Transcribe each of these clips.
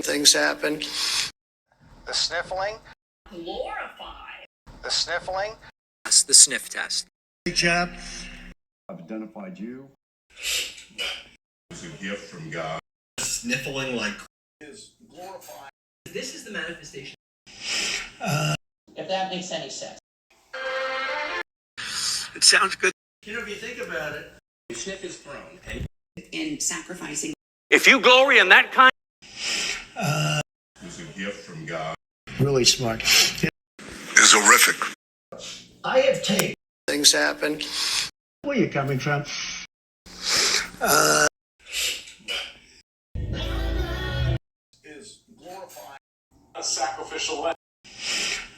things happen. The sniffling. Glorify. The sniffling. That's the sniff test. Good job. I've identified you. It's a gift from God. Sniffling like Is glorified. This is the manifestation. If that makes any sense. It sounds good. You know, if you think about it, sniff is prone. In sacrificing. If you glory in that kind, It's a gift from God. Really smart. It's horrific. I have taken. Things happen. Where are you coming from? Is glorified. A sacrificial lamb.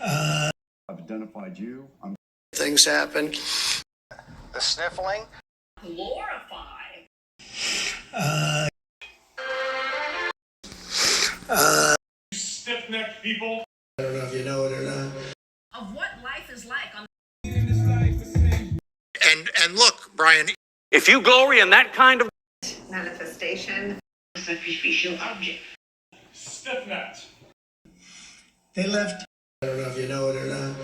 I've identified you. Things happen. The sniffling. Glorify. Stiff-necked people. I don't know if you know it or not. Of what life is like on And look, Brian, if you glory in that kind of manifestation. Sacrificial object. Stiff-necked. They left. I don't know if you know it or not.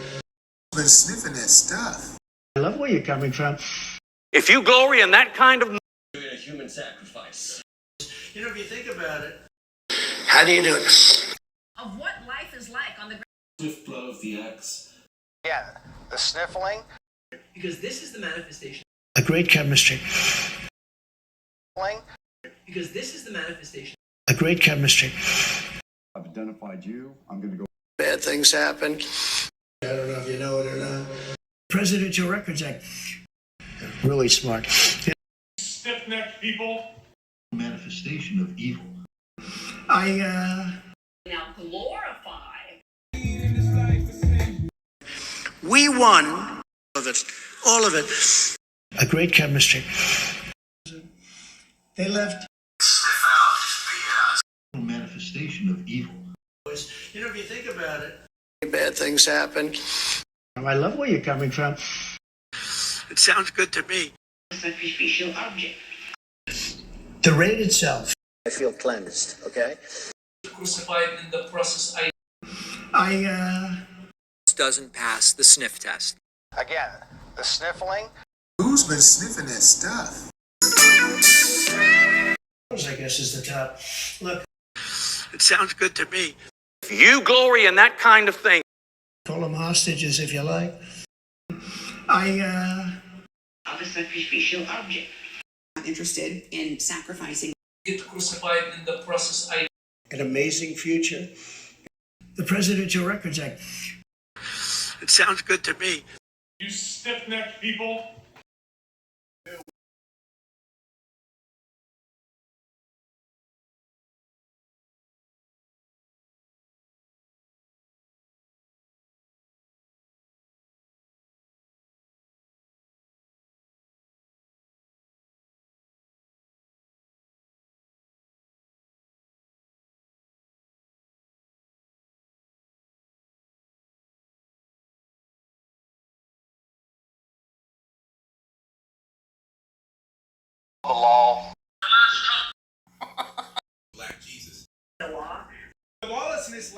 Been sniffing that stuff. I love where you're coming from. if you glory in that kind of doing a human sacrifice. You know, if you think about it, How do you do it? Of what life is like on the ground. swift flow of the X. Again, the sniffling. because this is the manifestation. A great chemistry. Sniffling. Because this is the manifestation. A great chemistry. I've identified you. I'm going to go. Bad things happen. I don't know if you know it or not. Presidential Records Act. Really smart. Stiff-necked people. Manifestation of evil. I, Now glorify. We won. All of it. All of it. A great chemistry. They left. Manifestation of evil. You know, if you think about it, Bad things happen. I love where you're coming from. It sounds good to me. Sacrificial object. The raid itself. I feel cleansed, okay? Crucified in the process. Doesn't pass the sniff test. Again, the sniffling. Who's been sniffing that stuff? I guess is the top. Look. It sounds good to me. If you glory in that kind of thing, Call them hostages if you like. Of a sacrificial object. Not interested in sacrificing. Get crucified in the process. An amazing future. The Presidential Records Act. It sounds good to me. You stiff-necked people. The law. Black Jesus. The law. The lawlessness.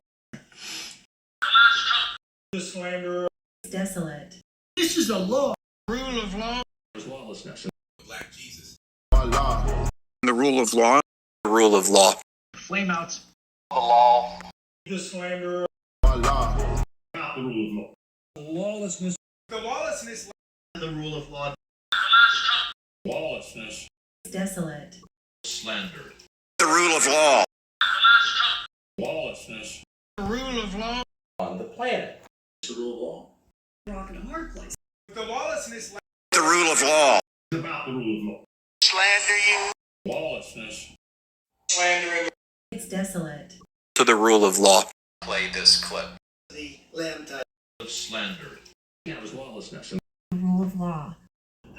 The slander. Desolate. This is a law. Rule of law. Lawlessness. Black Jesus. The rule of law. the rule of law. Flame outs. The law. The slander. The rule of law. Lawlessness. The lawlessness. The rule of law. Lawlessness. Desolate. Slander. The rule of law. Lawlessness. The rule of law. On the planet. The rule of law. Rock in a hard place. The lawlessness. The rule of law. It's about the rule of law. Slander you. Lawlessness. Slandering. It's desolate. To the rule of law. Play this clip. The lamb type. Of slander. That was lawlessness. The rule of law.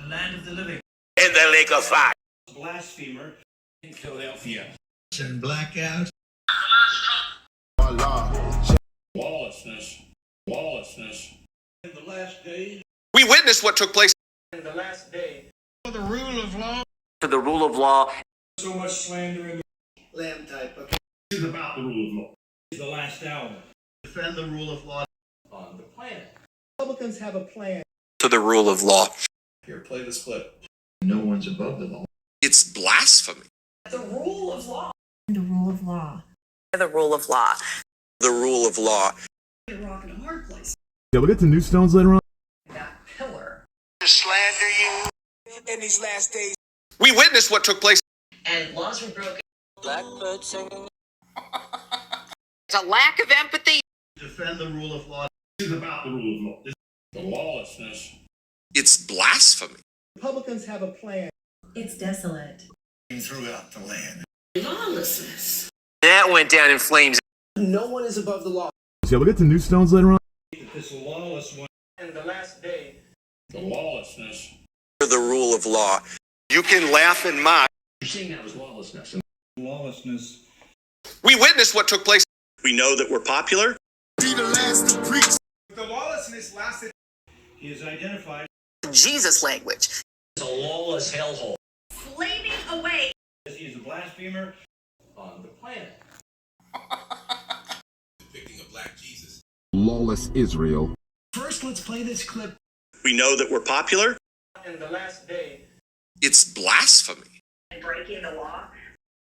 The land of the living. In the lake of fire. Blasphemer. In Philadelphia. And blackout. Lawlessness. Lawlessness. In the last day. We witnessed what took place. In the last day. The rule of law. To the rule of law. So much slander in the Lamb type. Okay. This is about the rule of law. The last hour. Defend the rule of law. On the planet. Republicans have a plan. To the rule of law. Here, play this clip. No one's above the law. It's blasphemy. The rule of law. The rule of law. The rule of law. The rule of law. A rock and a hard place. Yeah, we'll get to new stones later on. That pillar. To slander you. In these last days. We witnessed what took place. And laws were broken. Blackbird singing. It's a lack of empathy. Defend the rule of law. This is about the rule of law. The lawlessness. It's blasphemy. Republicans have a plan. It's desolate. Throughout the land. Lawlessness. That went down in flames. No one is above the law. Yeah, we'll get to new stones later on. This lawless one. And the last day. The lawlessness. The rule of law. You can laugh and mock. You're seeing that was lawlessness. Lawlessness. We witnessed what took place. We know that we're popular. Be the last to preach. The lawlessness lasted. He is identified Jesus language. as a lawless hellhole. Flaming away. He is a blasphemer on the planet. Depicting a black Jesus. Lawless Israel. First, let's play this clip. We know that we're popular. And the last day. It's blasphemy. And breaking the law.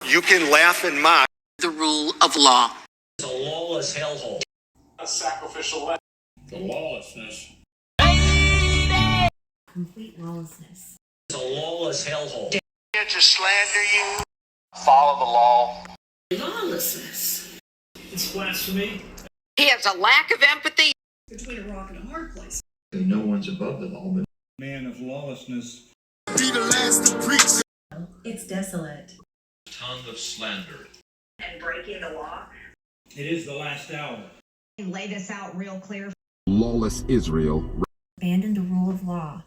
You can laugh and mock. The rule of law. It's a lawless hellhole. A sacrificial lamb. The lawlessness. Complete lawlessness. It's a lawless hellhole. Here to slander you. Follow the law. Lawlessness. It's blasphemy. He has a lack of empathy. Between a rock and a hard place. No one's above the law. But Man of lawlessness. Be the last to preach. It's desolate. Tongue of slander. And breaking the law. It is the last hour. Lay this out real clear. Lawless Israel. Abandon the rule of law.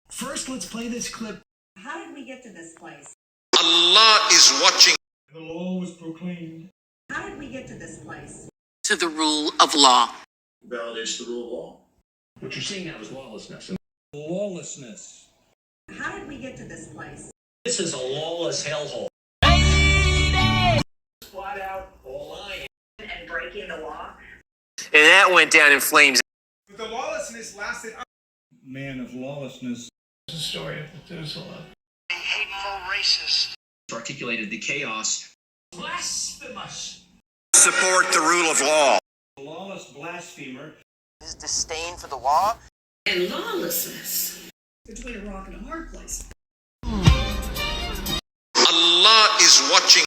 First, let's play this clip. How did we get to this place? Allah is watching. The law was proclaimed. How did we get to this place? To the rule of law. validates the rule of law. What you're seeing now is lawlessness. Lawlessness. How did we get to this place? This is a lawless hellhole. Flat out, all lying. And breaking the law. And that went down in flames. But the lawlessness lasted. Man of lawlessness. The story of Methuselah. Hateful racist. Articulated the chaos. Blasphemous. Support the rule of law. A lawless blasphemer. His disdain for the law. And lawlessness. Between a rock and a hard place. Allah is watching.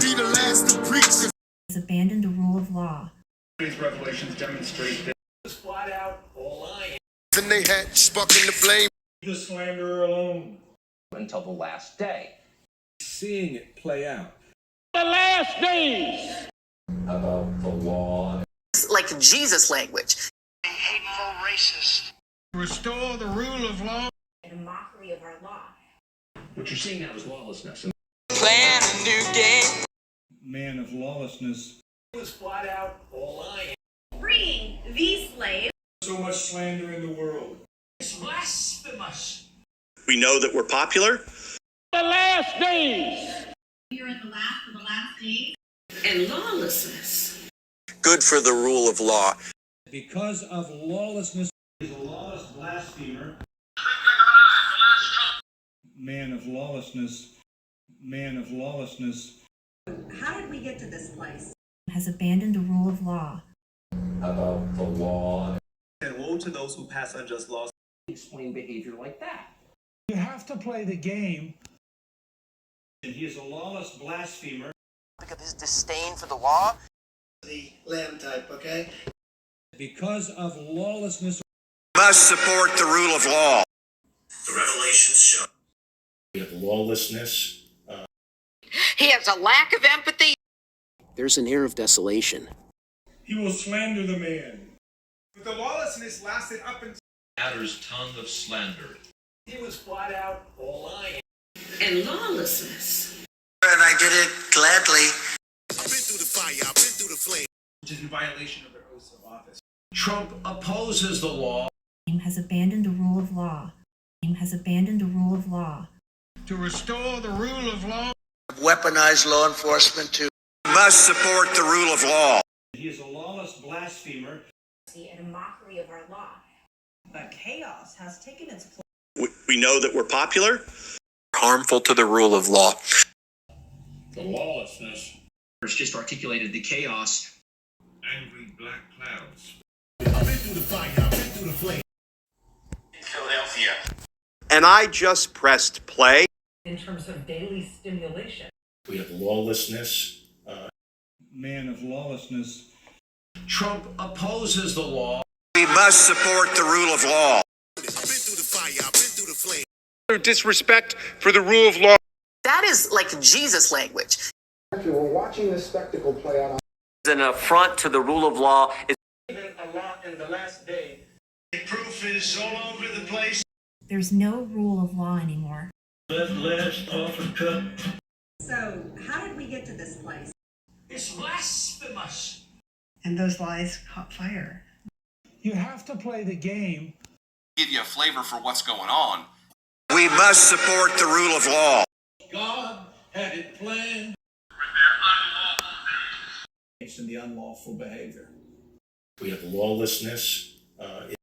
Be the last to preach. Has abandoned the rule of law. These revelations demonstrate that Flat out, all lying. Then they had sparking the flame. The slanderer alone. Until the last day. Seeing it play out. About the law. Like Jesus language. Hateful racist. Restore the rule of law. And a mockery of our law. What you're seeing now is lawlessness. Plan a new game. Man of lawlessness. It was flat out, all lying. Freeing these slaves. So much slander in the world. It's blasphemous. We know that we're popular. You're in the last of the last days. And lawlessness. Good for the rule of law. Because of lawlessness, is a lawless blasphemer. Man of lawlessness. Man of lawlessness. How did we get to this place? Has abandoned the rule of law. About the law. And woe to those who pass unjust laws. Explain behavior like that. You have to play the game. And he is a lawless blasphemer. Because of his disdain for the law. The lamb type, okay? Because of lawlessness. Must support the rule of law. The revelations show. we have lawlessness. He has a lack of empathy. There's an air of desolation. He will slander the man. But the lawlessness lasted up until Adder's tongue of slander. he was flat out, all lying. And lawlessness. And I did it gladly. I've been through the fire. I've been through the flame. Which is in violation of their oaths of office. Trump opposes the law. Has abandoned the rule of law. Has abandoned the rule of law. To restore the rule of law. Weaponized law enforcement to must support the rule of law. He is a lawless blasphemer. And a mockery of our law. But chaos has taken its place. We know that we're popular. Harmful to the rule of law. The lawlessness. Just articulated the chaos. Angry black clouds. I've been through the fire, I've been through the flame. Philadelphia. And I just pressed play. In terms of daily stimulation. We have lawlessness. Man of lawlessness. Trump opposes the law. We must support the rule of law. I've been through the fire, I've been through the flame. Disrespect for the rule of law. That is like Jesus language. We're watching this spectacle play out. It's an affront to the rule of law. It's Even a lot in the last day. The proof is all over the place. There's no rule of law anymore. Last often cut. So, how did we get to this place? It's blasphemous. And those lies caught fire. You have to play the game. Give you a flavor for what's going on. We must support the rule of law. God had it planned. In the unlawful behavior. We have lawlessness. The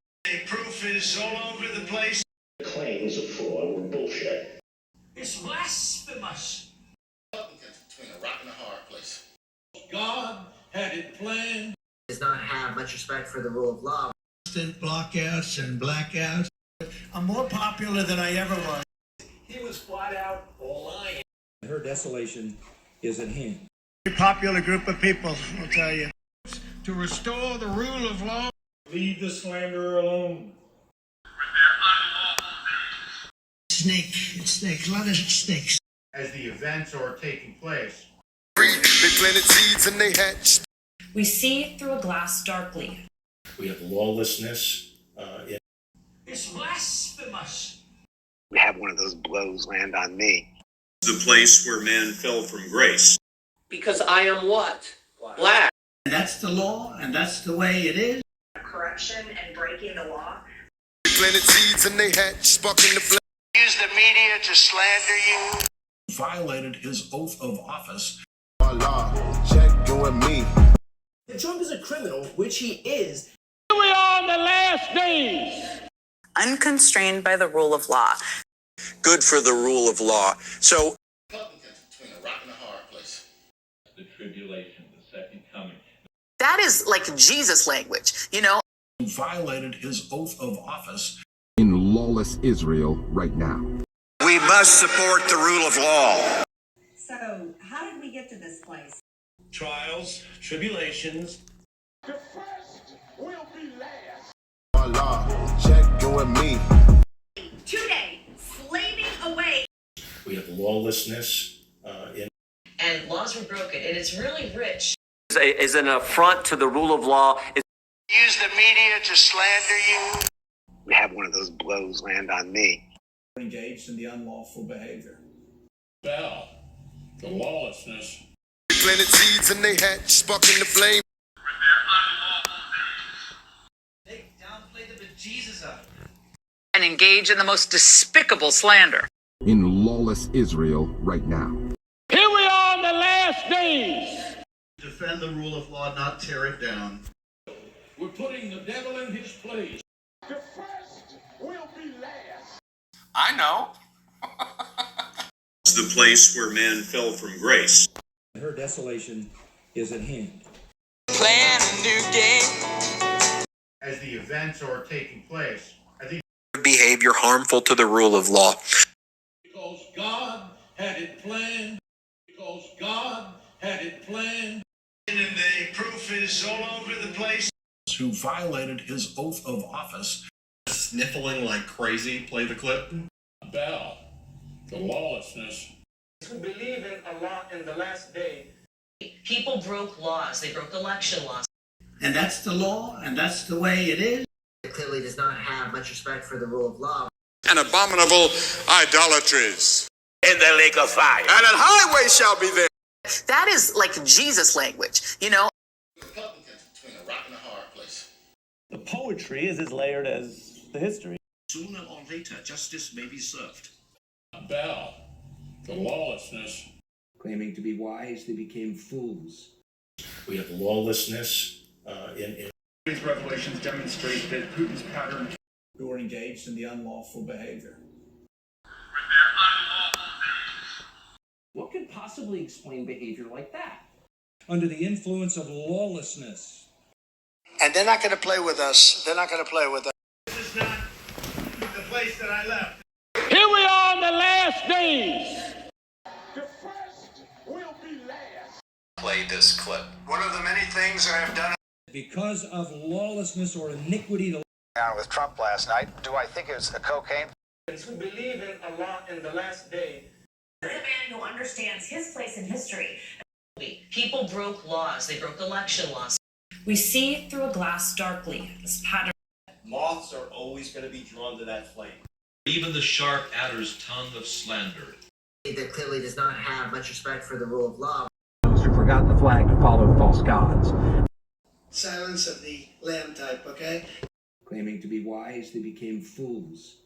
proof is all over the place. Claims of fraud were bullshit. It's blasphemous. Between a rock and a hard place. God had it planned. Does not have much respect for the rule of law. Constant blockouts and blackouts. I'm more popular than I ever was. He was flat out lying. Her desolation is at hand. Very popular group of people, I'll tell you. To restore the rule of law. Leave the slanderer alone. It's snakes, a lot of snakes. As the events are taking place. They planted seeds and they hatched. We see through a glass darkly. We have lawlessness. It's blasphemous. We have one of those blows land on me. The place where men fell from grace. because I am what? Black. And that's the law, and that's the way it is. Corruption and breaking the law. They planted seeds and they hatched, sparking the flame. Use the media to slander you. Violated his oath of office. Allah, check you and me. If Trump is a criminal, which he is, Here we are in the last days. Unconstrained by the rule of law. Good for the rule of law. So, Between a rock and a hard place. The tribulation, the second coming. That is like Jesus language, you know? Violated his oath of office. In lawless Israel right now. we must support the rule of law. So, how did we get to this place? Trials, tribulations. Allah, check you and me. Today, slaving away. We have lawlessness. And laws were broken, and it's really rich. Is an affront to the rule of law. Use the media to slander you. we have one of those blows land on me. Engaged in the unlawful behavior. Bell, the lawlessness. They planted seeds and they hatched, sparking the flame. They downplay the bejesus of it. And engage in the most despicable slander. In lawless Israel right now. Here we are in the last days. Defend the rule of law, not tear it down. We're putting the devil in his place. I know. It's the place where men fell from grace. Her desolation is at hand. Plan a new game. As the events are taking place, I think Behavior harmful to the rule of law. Because God had it planned. Because God had it planned. And the proof is all over the place. Who violated his oath of office. Sniffling like crazy. Play the clip. Bell, the lawlessness. Who believe in Allah in the last day. People broke laws. They broke election laws. And that's the law, and that's the way it is. It clearly does not have much respect for the rule of law. And abominable idolatries. In the lake of fire. And an highway shall be there. That is like Jesus language, you know? Between a rock and a hard place. The poetry is as layered as the history. Sooner or later, justice may be served. Bell, the lawlessness. Claiming to be wise, they became fools. We have lawlessness in These revelations demonstrate that Putin's pattern who are engaged in the unlawful behavior. What could possibly explain behavior like that? under the influence of lawlessness. And they're not going to play with us. They're not going to play with us. This is not the place that I left. Here we are in the last days. The first will be last. Play this clip. One of the many things I have done. Because of lawlessness or iniquity. Down with Trump last night. Do I think it was a cocaine? Who believe in Allah in the last day. The man who understands his place in history. People broke laws. They broke election laws. We see through a glass darkly. This pattern. Moths are always going to be drawn to that flame. Even the sharp adder's tongue of slander. That clearly does not have much respect for the rule of law. Those who forgot the flag to follow false gods. Silence of the lamb type, okay? Claiming to be wise, they became fools.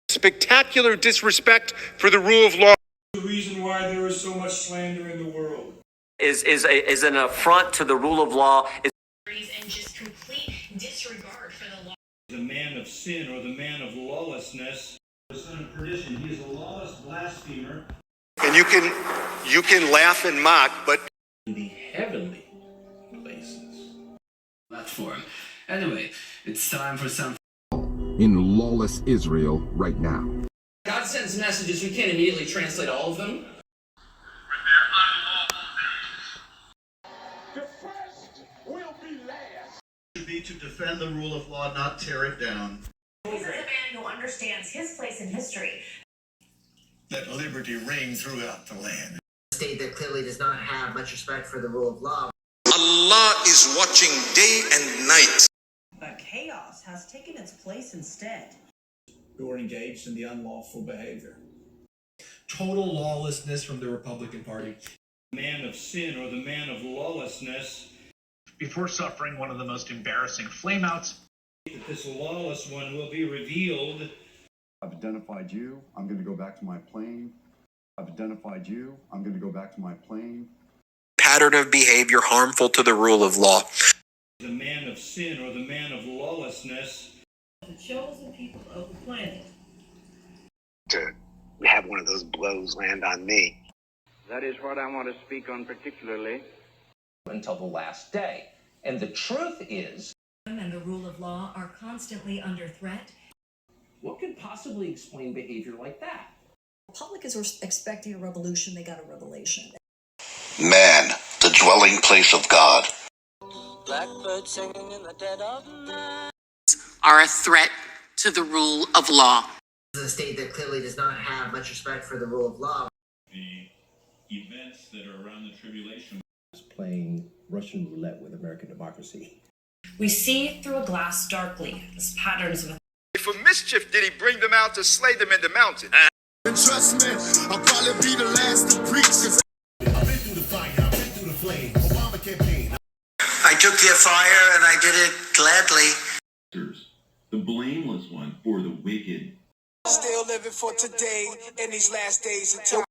Spectacular disrespect for the rule of law. The reason why there is so much slander in the world Is an affront to the rule of law. And just complete disregard for the law. the man of sin or the man of lawlessness, the son of perdition. He is a lawless blasphemer. And you can laugh and mock, but In the heavenly places. Platform. Anyway, it's time for some. In lawless Israel right now. God sends messages. We can't immediately translate all of them. The first will be last. Should be to defend the rule of law, not tear it down. This is a man who understands his place in history. Let liberty reign throughout the land. A state that clearly does not have much respect for the rule of law. Allah is watching day and night. But chaos has taken its place instead. Who are engaged in the unlawful behavior. Total lawlessness from the Republican Party. The man of sin or the man of lawlessness. Before suffering one of the most embarrassing flameouts, That this lawless one will be revealed. I've identified you. I'm going to go back to my plane. I've identified you. I'm going to go back to my plane. Pattern of behavior harmful to the rule of law. The man of sin or the man of lawlessness. The chosen people of the planet. To have one of those blows land on me. That is what I want to speak on particularly. Until the last day. And the truth is, And the rule of law are constantly under threat. what could possibly explain behavior like that? Republicans were expecting a revolution. They got a revelation. Man, the dwelling place of God. Blackbird singing in the dead of night. Are a threat to the rule of law. This is a state that clearly does not have much respect for the rule of law. The events that are around the tribulation. Playing Russian roulette with American democracy. We see through a glass darkly. This patterns of. For mischief did he bring them out to slay them in the mountain. Trust me, I'll probably be the last to preach. I've been through the fire, I've been through the flame. Obama campaign. I took their fire and I did it gladly. The blameless one for the wicked. Still living for today in these last days until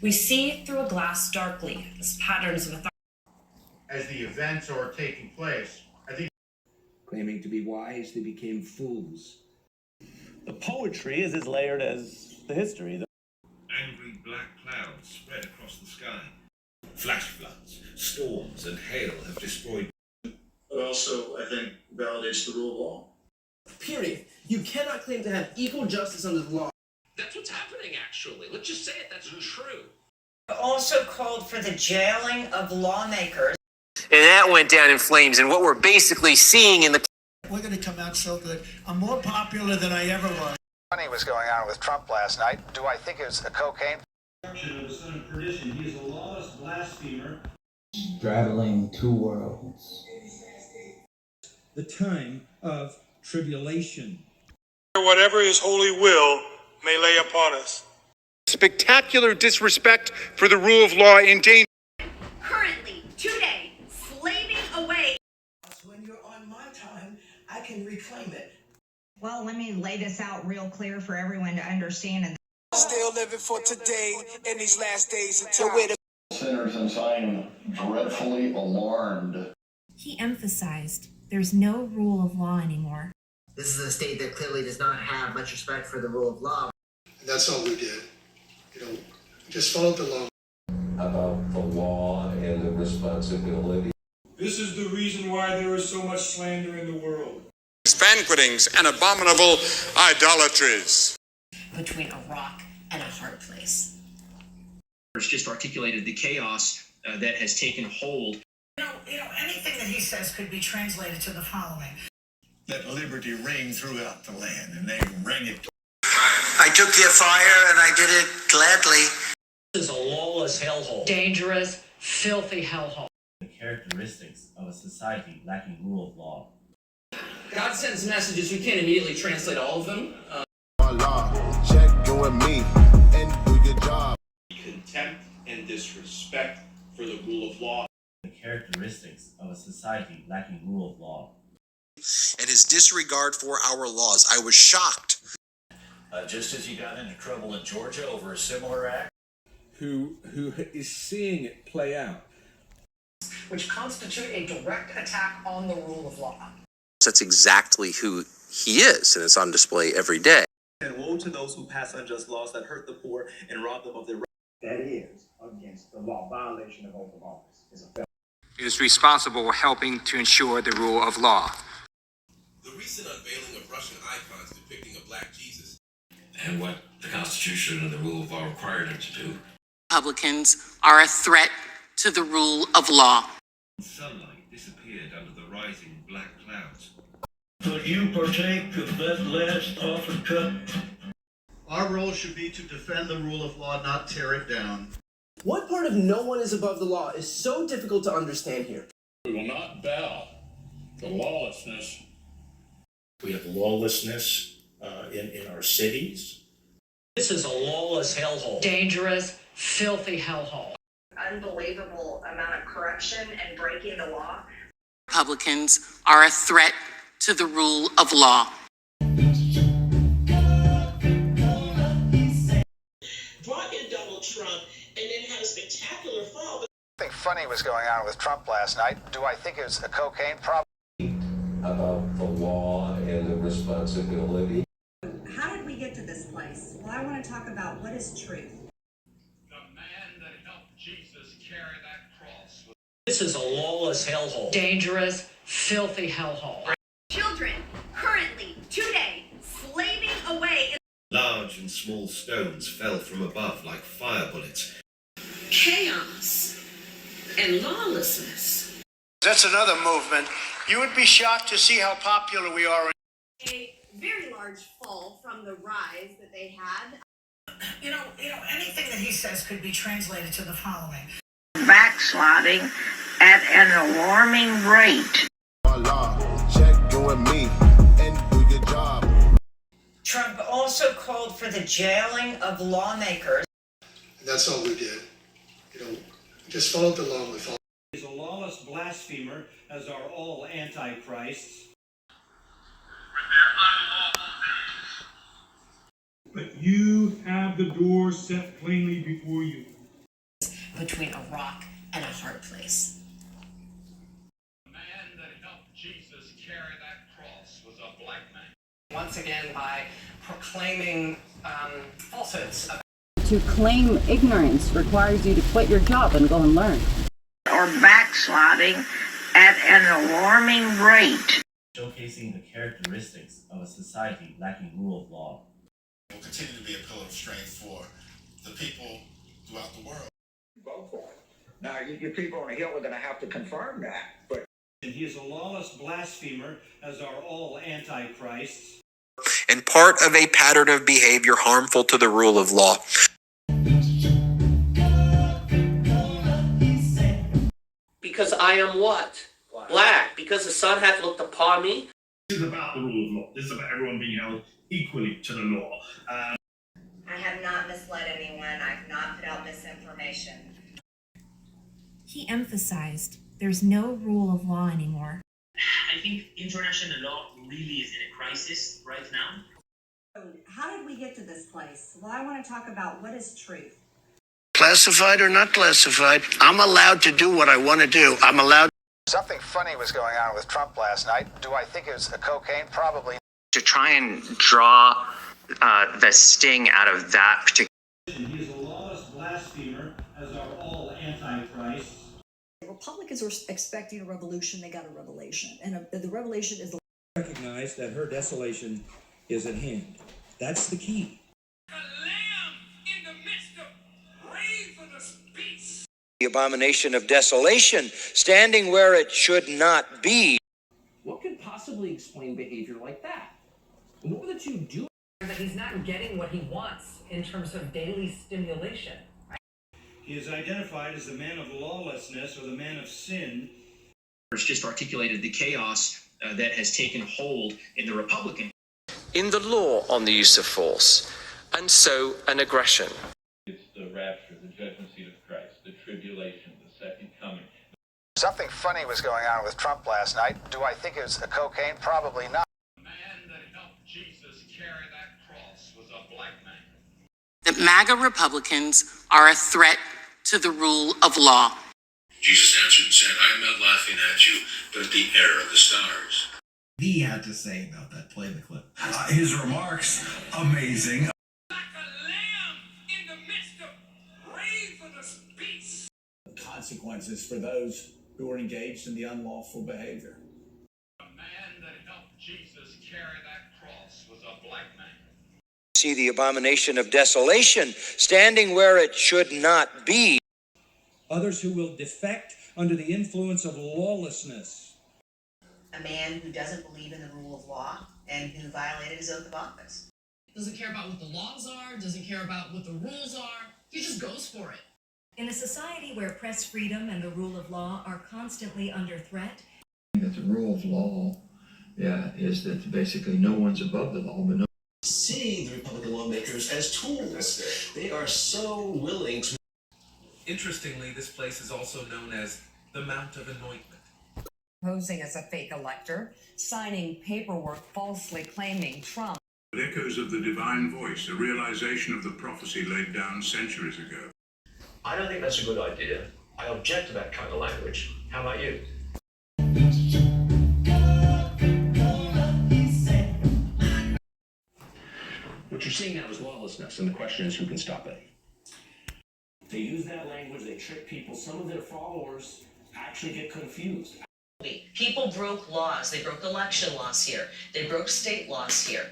We see through a glass darkly. This patterns of. As the events are taking place, I think Claiming to be wise, they became fools. The poetry is as layered as the history. Angry black clouds spread across the sky. Flash floods, storms, and hail have destroyed. but also, I think, validates the rule of law. Period. You cannot claim to have equal justice under the law. That's what's happening, actually. Let's just say it. That's true. Also called for the jailing of lawmakers. And that went down in flames. And what we're basically seeing in the We're going to come out so good. I'm more popular than I ever was. Funny was going on with Trump last night. Do I think it was a cocaine? Of the son of perdition. He is a lawless blasphemer. Straddling two worlds. the time of tribulation. whatever his holy will may lay upon us. Spectacular disrespect for the rule of law in danger. Currently, today, slaving away. When you're on my time, I can reclaim it. Well, let me lay this out real clear for everyone to understand. Still living for today in these last days until we're the sinners, and I am dreadfully alarmed. He emphasized there's no rule of law anymore. This is a state that clearly does not have much respect for the rule of law. And that's all we did. Just followed the law. About the law and the responsibility. This is the reason why there is so much slander in the world. Banquetings and abominable idolatries. Between a rock and a hard place. Just articulated the chaos that has taken hold. Anything that he says could be translated to the following. Let liberty reign throughout the land, and they rang it. I took your fire and I did it gladly. This is a lawless hellhole. Dangerous, filthy hellhole. The characteristics of a society lacking rule of law. God sends messages. We can't immediately translate all of them. Check you and me and do your job. Contempt and disrespect for the rule of law. The characteristics of a society lacking rule of law. And his disregard for our laws. I was shocked. Just as he got into trouble in Georgia over a similar act. Who is seeing it play out. Which constitute a direct attack on the rule of law. That's exactly who he is, and it's on display every day. And woe to those who pass unjust laws that hurt the poor and rob them of their rights. That is against the law. Violation of oath of office is a felony. Is responsible for helping to ensure the rule of law. The recent unveiling of Russian icons depicting a black Jesus. And what the Constitution and the rule of law required him to do. Republicans are a threat to the rule of law. Sunlight disappeared under the rising black clouds. Will you partake of that last offered cup? Our role should be to defend the rule of law, not tear it down. What part of no one is above the law is so difficult to understand here? We will not bow to lawlessness. We have lawlessness in our cities. This is a lawless hellhole. Dangerous, filthy hellhole. Unbelievable amount of corruption and breaking the law. Republicans are a threat to the rule of law. Brought in Donald Trump and then had a spectacular fall. Something funny was going on with Trump last night. Do I think it was a cocaine problem? About the law and the responsibility. How did we get to this place? Well, I want to talk about what is truth. The man that helped Jesus carry that cross. This is a lawless hellhole. Dangerous, filthy hellhole. Children currently today slaving away. Large and small stones fell from above like fire bullets. Chaos and lawlessness. That's another movement. You would be shocked to see how popular we are. A very large fall from the rise that they had. Anything that he says could be translated to the following. Backsliding at an alarming rate. Check you and me and do your job. Trump also called for the jailing of lawmakers. And that's all we did. Just followed the law. Is a lawless blasphemer, as are all antichrists. But you have the door set plainly before you. Between a rock and a hard place. The man that helped Jesus carry that cross was a black man. Once again, by proclaiming falsehoods. To claim ignorance requires you to quit your job and go and learn. Or backsliding at an alarming rate. Showcasing the characteristics of a society lacking rule of law. Will continue to be a pillar of strength for the people throughout the world. Vote for it. Now, you people on the Hill are going to have to confirm that. But And he is a lawless blasphemer, as are all antichrists. And part of a pattern of behavior harmful to the rule of law. Because I am what? Black. Because the sun hath looked upon me. This is about the rule of law. This is about everyone being held equally to the law. I have not misled anyone. I've not put out misinformation. He emphasized there's no rule of law anymore. I think international law really is in a crisis right now. How did we get to this place? Well, I want to talk about what is truth. Classified or not classified, I'm allowed to do what I want to do. I'm allowed. Something funny was going on with Trump last night. Do I think it was cocaine? Probably. To try and draw the sting out of that particular. He is a lawless blasphemer, as are all antichrists. Republicans were expecting a revolution. They got a revelation. And the revelation is Recognize that her desolation is at hand. That's the key. The abomination of desolation, standing where it should not be. What could possibly explain behavior like that? And what were the two doing? That he's not getting what he wants in terms of daily stimulation. He is identified as the man of lawlessness or the man of sin. Just articulated the chaos that has taken hold in the Republican. In the law on the use of force, and so an aggression. It's the rapture, the judgment seat of Christ, the tribulation, the second coming. Something funny was going on with Trump last night. Do I think it was cocaine? Probably not. The man that helped Jesus carry that cross was a black man. That MAGA Republicans are a threat to the rule of law. Jesus answered and said, I am not laughing at you, but at the error of the stars. He had to say about that. Play the clip. His remarks, amazing. Consequences for those who are engaged in the unlawful behavior. The man that helped Jesus carry that cross was a black man. See the abomination of desolation, standing where it should not be. Others who will defect under the influence of lawlessness. A man who doesn't believe in the rule of law and who violated his oath of office. Doesn't care about what the laws are, doesn't care about what the rules are. He just goes for it. in a society where press freedom and the rule of law are constantly under threat. That the rule of law, is that basically no one's above the law, but no. Seeing the Republican lawmakers as tools, they are so willing to. Interestingly, this place is also known as the Mount of Anointment. Posing as a fake elector, signing paperwork falsely claiming Trump. Echoes of the divine voice, a realization of the prophecy laid down centuries ago. I don't think that's a good idea. I object to that kind of language. How about you? What you're seeing now is lawlessness, and the question is who can stop it. They use that language, they trick people. Some of their followers actually get confused. People broke laws. They broke election laws here. They broke state laws here.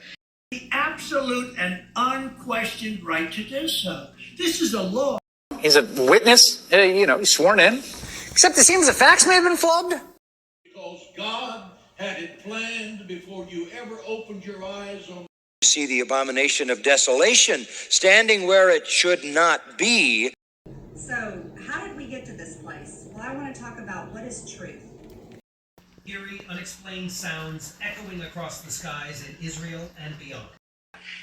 The absolute and unquestioned right to do so. This is a law. He's a witness, he's sworn in. Except it seems the facts may have been flubbed. Because God had it planned before you ever opened your eyes on. See the abomination of desolation, standing where it should not be. So, how did we get to this place? Well, I want to talk about what is truth. Eerie, unexplained sounds echoing across the skies in Israel and beyond.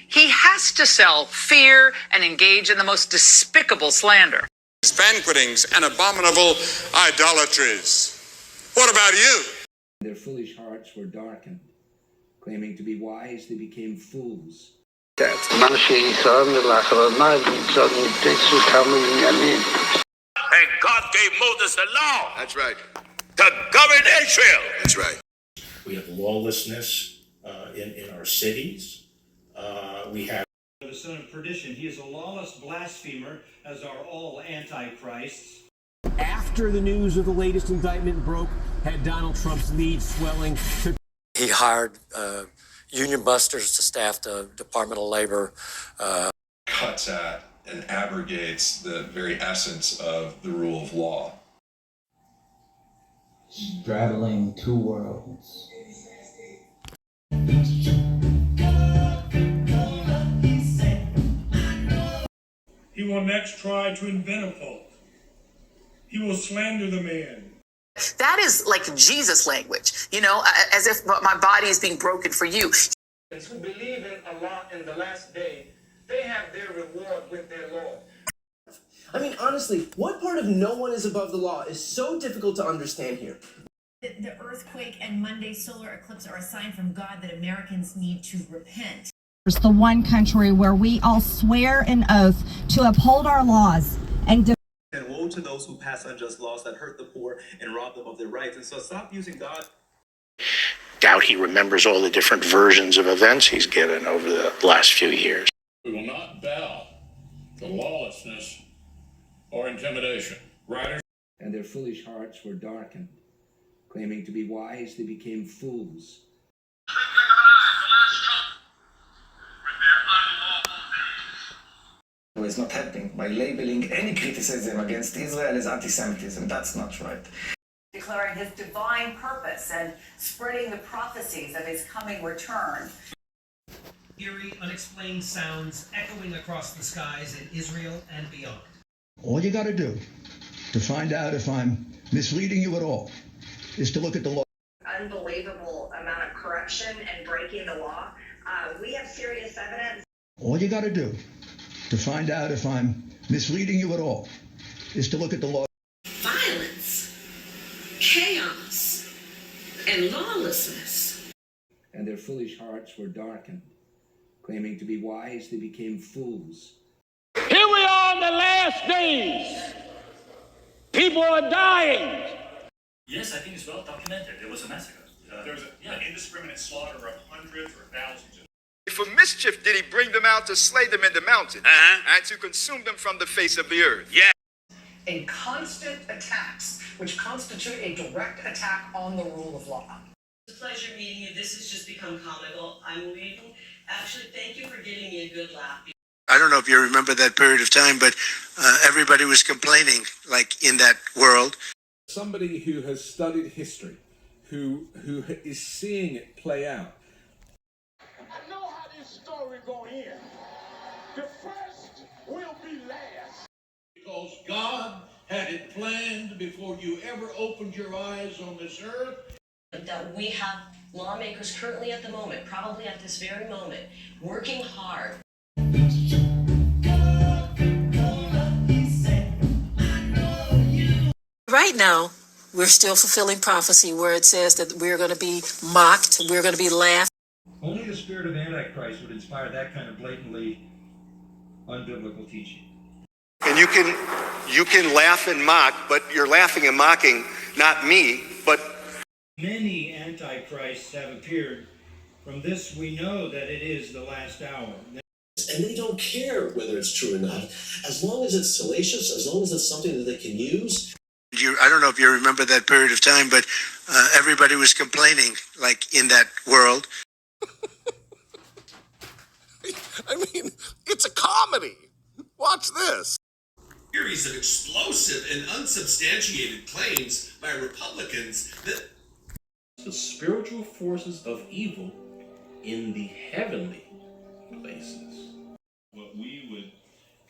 He has to sell fear and engage in the most despicable slander. Banquetings and abominable idolatries. What about you? Their foolish hearts were darkened. Claiming to be wise, they became fools. And God gave Moses the law. That's right. To govern Israel. That's right. We have lawlessness in our cities. We have The son of perdition. He is a lawless blasphemer, as are all antichrists. After the news of the latest indictment broke, had Donald Trump's lead swelling to... He hired union busters to staff the Department of Labor. Cuts at and abrogates the very essence of the rule of law. Straddling two worlds. He will next try to invent a pope. He will slander the man. That is like Jesus language, as if my body is being broken for you. Who believe in Allah in the last day, they have their reward with their Lord. I mean, honestly, what part of no one is above the law is so difficult to understand here? The earthquake and Monday's solar eclipse are a sign from God that Americans need to repent. The one country where we all swear an oath to uphold our laws And woe to those who pass unjust laws that hurt the poor and rob them of their rights. And so stop using God. Doubt he remembers all the different versions of events he's given over the last few years. We will not bow to lawlessness or intimidation. Writers And their foolish hearts were darkened. Claiming to be wise, they became fools. It's not happening by labeling any criticism against Israel as anti-Semitism. That's not right. declaring his divine purpose and spreading the prophecies of his coming return. Eerie, unexplained sounds echoing across the skies in Israel and beyond. All you got to do to find out if I'm misleading you at all is to look at the law. Unbelievable amount of corruption and breaking the law. We have serious evidence. All you got to do to find out if I'm misleading you at all is to look at the law. Violence, chaos, and lawlessness. And their foolish hearts were darkened. Claiming to be wise, they became fools. Here we are in the last days. People are dying. Yes, I think it's well documented. There was a massacre. There was an indiscriminate slaughter of hundreds or thousands of. For mischief did he bring them out to slay them in the mountains, and to consume them from the face of the earth. Yeah. And constant attacks, which constitute a direct attack on the rule of law. It's a pleasure meeting you. This has just become comical. I'm leaving. Actually, thank you for giving me a good laugh. I don't know if you remember that period of time, but everybody was complaining, like in that world. Somebody who has studied history, who is seeing it play out. I know how this story gonna end. The first will be last. Because God had it planned before you ever opened your eyes on this earth. That we have lawmakers currently at the moment, probably at this very moment, working hard. Right now, we're still fulfilling prophecy where it says that we're going to be mocked, we're going to be laughed. Only the spirit of Antichrist would inspire that kind of blatantly unbiblical teaching. And you can laugh and mock, but you're laughing and mocking not me, but Many antichrists have appeared. From this, we know that it is the last hour. And they don't care whether it's true or not. As long as it's salacious, as long as it's something that they can use. I don't know if you remember that period of time, but everybody was complaining, like in that world. I mean, it's a comedy. Watch this. Series of explosive and unsubstantiated claims by Republicans that the spiritual forces of evil in the heavenly places. What we would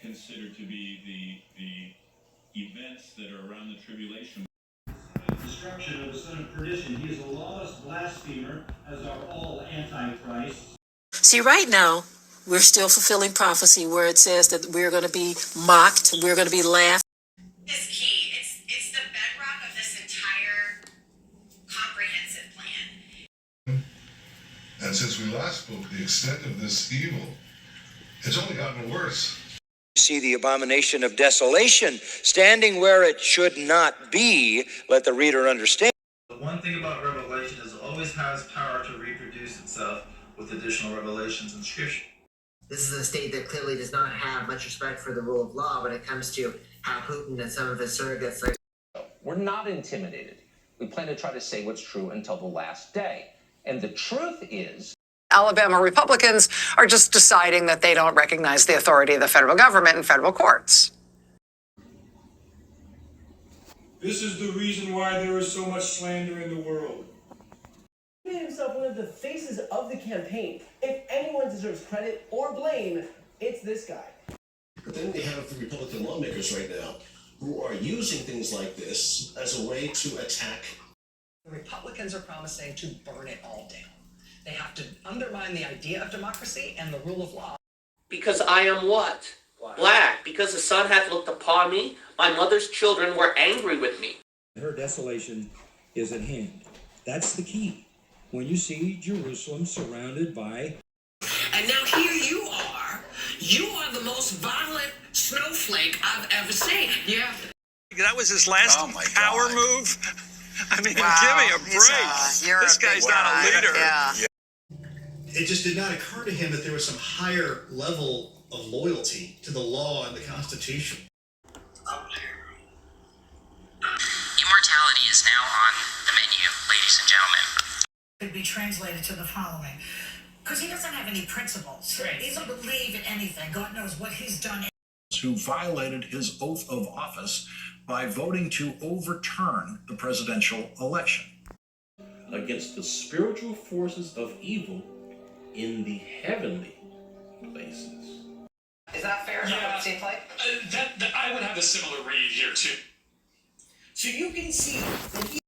consider to be the events that are around the tribulation. Destruction of the son of perdition. He is a lawless blasphemer, as are all antichrists. See, right now, we're still fulfilling prophecy where it says that we're going to be mocked, we're going to be laughed. Is key. It's the bedrock of this entire comprehensive plan. And since we last spoke, the extent of this evil has only gotten worse. See the abomination of desolation standing where it should not be. Let the reader understand. The one thing about Revelation is it always has power to reproduce itself with additional revelations in Scripture. This is a state that clearly does not have much respect for the rule of law when it comes to how Putin and some of his surrogates like. We're not intimidated. We plan to try to say what's true until the last day. And the truth is, Alabama Republicans are just deciding that they don't recognize the authority of the federal government and federal courts. This is the reason why there is so much slander in the world. He made himself one of the faces of the campaign. If anyone deserves credit or blame, it's this guy. But then we have the Republican lawmakers right now who are using things like this as a way to attack. The Republicans are promising to burn it all down. They have to undermine the idea of democracy and the rule of law. Because I am what? Black. Because the sun hath looked upon me, my mother's children were angry with me. Her desolation is at hand. That's the key. When you see Jerusalem surrounded by... And now here you are the most violent snowflake I've ever seen. Yeah. That was his last power move. I mean, give me a break. This guy's not a leader. Yeah. It just did not occur to him that there was some higher level of loyalty to the law and the Constitution. Immortality is now on the menu, ladies and gentlemen. Could be translated to the following. Because he doesn't have any principles. Right. He doesn't believe in anything. God knows what he's done. Who violated his oath of office by voting to overturn the presidential election. Against the spiritual forces of evil in the heavenly places. Is that fair? Is that what it seems like? I would have a similar read here too. So you can see that he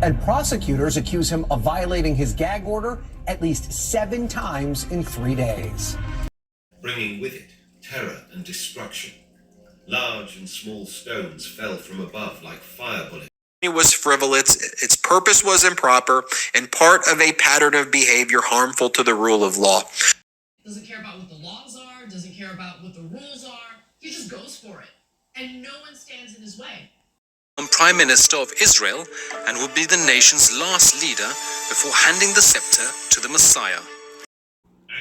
And prosecutors accuse him of violating his gag order at least 7 times in 3 days. Bringing with it terror and destruction. Large and small stones fell from above like fire bullets. It was frivolous, its purpose was improper, and part of a pattern of behavior harmful to the rule of law. Doesn't care about what the laws are, doesn't care about what the rules are. He just goes for it. And no one stands in his way. Prime Minister of Israel and would be the nation's last leader before handing the scepter to the Messiah.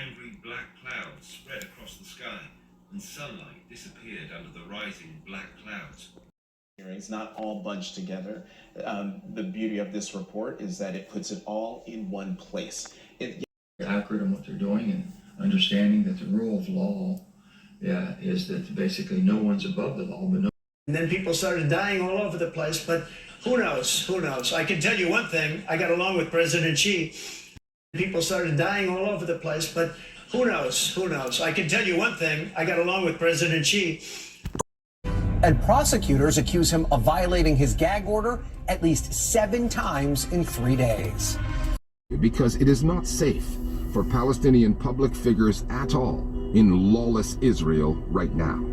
Angry black clouds spread across the sky, and sunlight disappeared under the rising black clouds. Hearings not all bunched together. The beauty of this report is that it puts it all in one place. Accurate in what they're doing and understanding that the rule of law is that basically no one's above the law, but no. And then people started dying all over the place, but who knows? Who knows? I can tell you one thing, I got along with President Xi. People started dying all over the place, but who knows? Who knows? I can tell you one thing, I got along with President Xi. And prosecutors accuse him of violating his gag order at least 7 times in 3 days. Because it is not safe for Palestinian public figures at all in lawless Israel right now.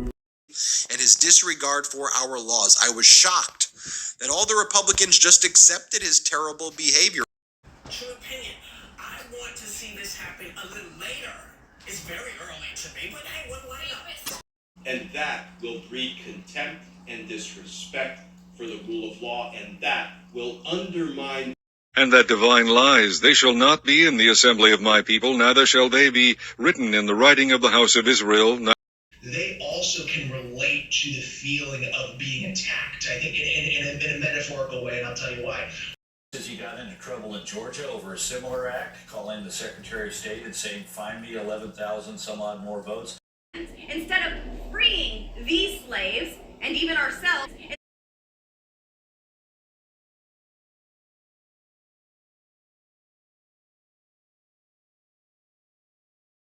And his disregard for our laws. I was shocked that all the Republicans just accepted his terrible behavior. true opinion. I want to see this happen a little later. It's very early to me, but hey, why not? And that will breed contempt and disrespect for the rule of law, and that will undermine. And that divine lies, they shall not be in the assembly of my people, neither shall they be written in the writing of the house of Israel. They also can relate to the feeling of being attacked, I think, in a metaphorical way, and I'll tell you why. He got into trouble in Georgia over a similar act, calling the Secretary of State and saying, find me 11,000 some odd more votes. Instead of freeing these slaves and even ourselves,